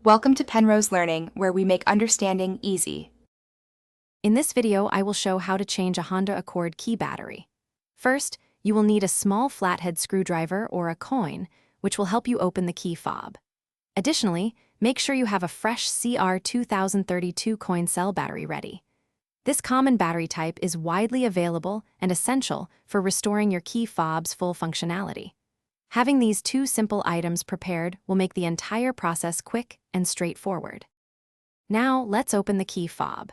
Welcome to Penrose Learning, where we make understanding easy. In this video, I will show how to change a Honda Accord key battery. First, you will need a small flathead screwdriver or a coin, which will help you open the key fob. Additionally, make sure you have a fresh CR2032 coin cell battery ready. This common battery type is widely available and essential for restoring your key fob's full functionality. Having these two simple items prepared will make the entire process quick and straightforward. Now, let's open the key fob.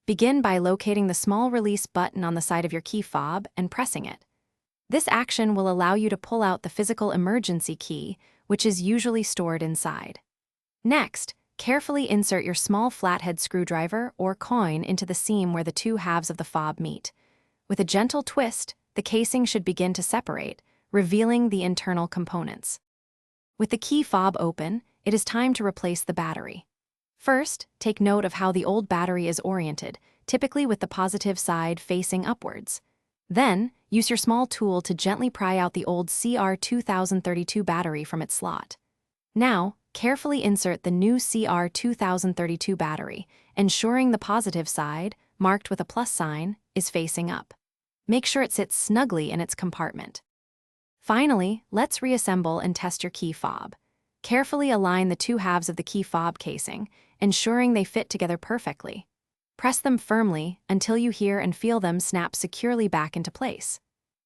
Begin by locating the small release button on the side of your key fob and pressing it. This action will allow you to pull out the physical emergency key, which is usually stored inside. Next, carefully insert your small flathead screwdriver or coin into the seam where the two halves of the fob meet. With a gentle twist, the casing should begin to separate, revealing the internal components. With the key fob open, it is time to replace the battery. First, take note of how the old battery is oriented, typically with the positive side facing upwards. Then, use your small tool to gently pry out the old CR2032 battery from its slot. Now, carefully insert the new CR2032 battery, ensuring the positive side, marked with a plus sign, is facing up. Make sure it sits snugly in its compartment. Finally, let's reassemble and test your key fob. Carefully align the two halves of the key fob casing, ensuring they fit together perfectly. Press them firmly until you hear and feel them snap securely back into place.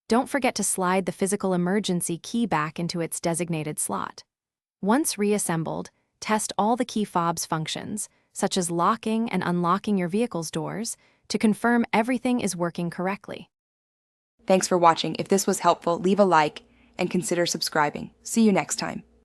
Don't forget to slide the physical emergency key back into its designated slot. Once reassembled, test all the key fob's functions, such as locking and unlocking your vehicle's doors, to confirm everything is working correctly. Thanks for watching. If this was helpful, leave a like and consider subscribing. See you next time.